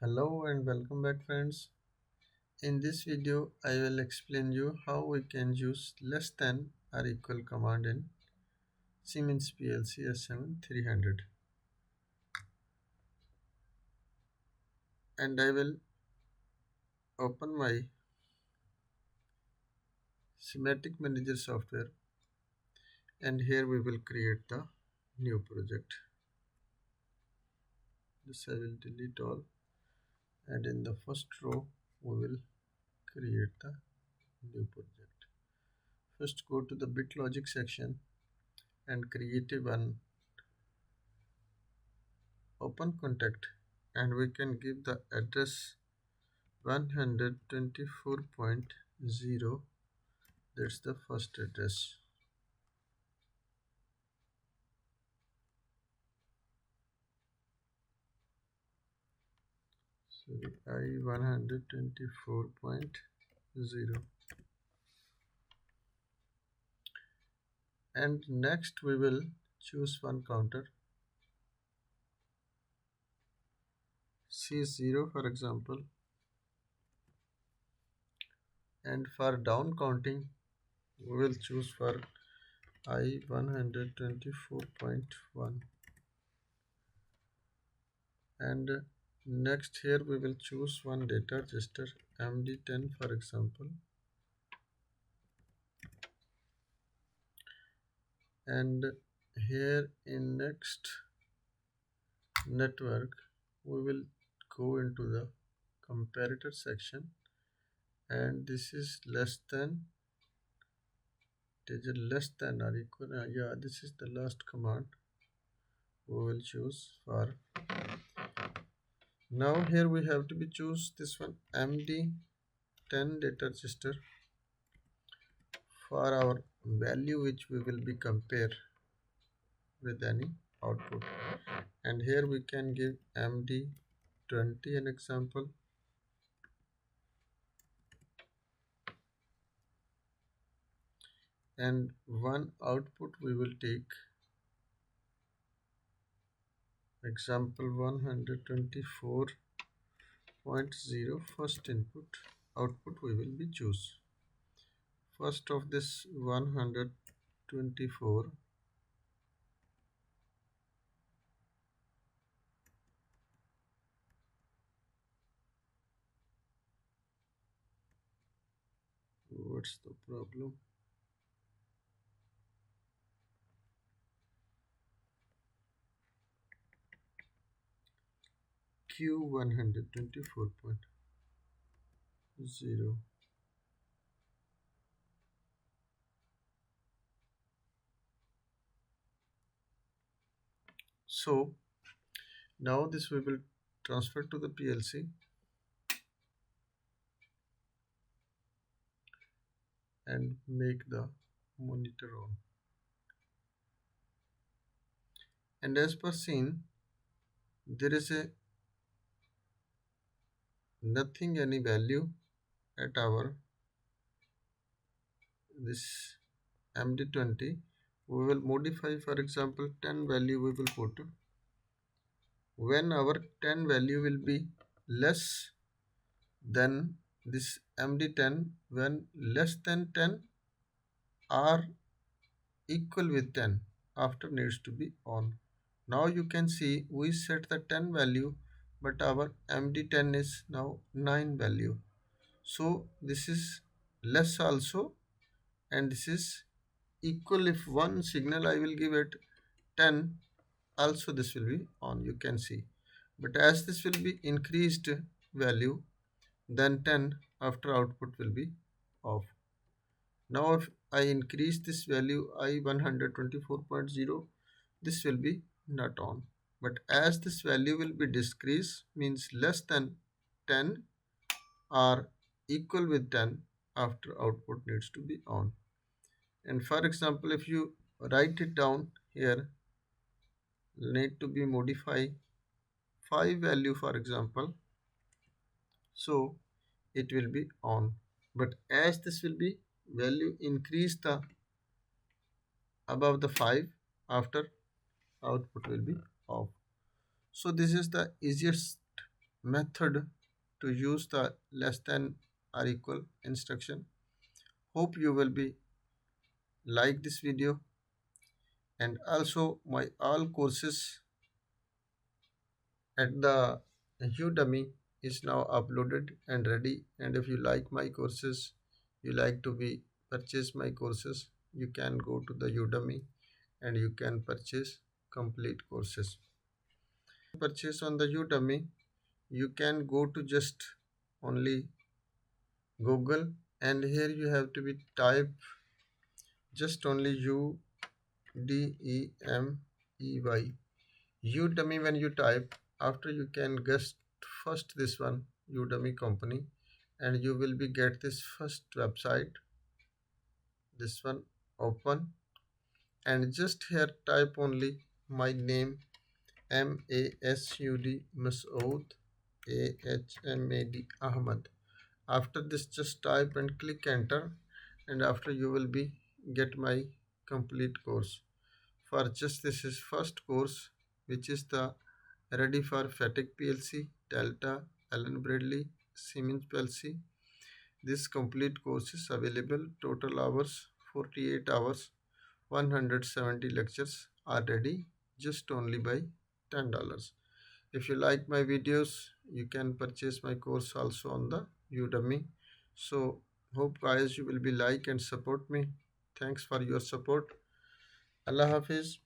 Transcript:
Hello and welcome back friends. In this video I will explain you how we can use less than or equal command in Siemens PLC S7-300, and I will open my schematic manager software, and here we will create the new project. This I will delete all, and in the first row we will create the new project. First go to the bit logic section and create one open contact, and we can give the address 124.0. That's the first address. Sorry, I124.0. And next we will choose one counter, C0 for example, and for down counting we will choose for I124.1, and next here we will choose one data register MD10 for example, and here in next network we will go into the comparator section, and this is less than, digit less than or equal, yeah, this is the last command we will choose for. Now here we have to be choose this one MD10 data register for our value which we will be compare with any output, and here we can give MD20 an example, and one output we will take example 124.0. first input output we will be choose. First of this 124, what's the problem? Q124.0. So now this we will transfer to the PLC, and make the monitor on. And as per seen, there is a nothing any value at our this MD20. We will modify, for example 10 value we will put. When our 10 value will be less than this MD10, when less than 10 or equal with 10, after needs to be on. Now you can see we set the 10 value, but our MD10 is now 9 value. So this is less also, and this is equal. If one signal I will give it 10, also this will be on, you can see. But as this will be increased value then 10, after output will be off. Now if I increase this value I124.0, this will be not on. But as this value will be decreased, means less than 10 or equal with 10, after output needs to be on. And for example, if you write it down here, need to be modify 5 value for example, so it will be on. But as this will be value increase the above the 5, after output will be off. So this is the easiest method to use the less than or equal instruction. Hope you will be like this video, and also my all courses at the Udemy is now uploaded and ready. And if you like my courses, you like to be purchase my courses, you can go to the Udemy and you can purchase complete courses. Purchase on the Udemy, you can go to just only Google, and here you have to be type just only Udemy. Udemy when you type, after you can guess first this one Udemy company, and you will be get this first website, this one open, and just here type only my name Masood Ahmad Ahmad. After this just type and click enter, and after you will be get my complete course. For just this is first course, which is the ready for Fatigue PLC, Delta, Allen Bradley, Siemens PLC. This complete course is available. Total hours 48 hours, 170 lectures are ready just only by $10. If you like my videos, you can purchase my course also on the Udemy. So hope guys you will be like and support me. Thanks for your support. Allah Hafiz.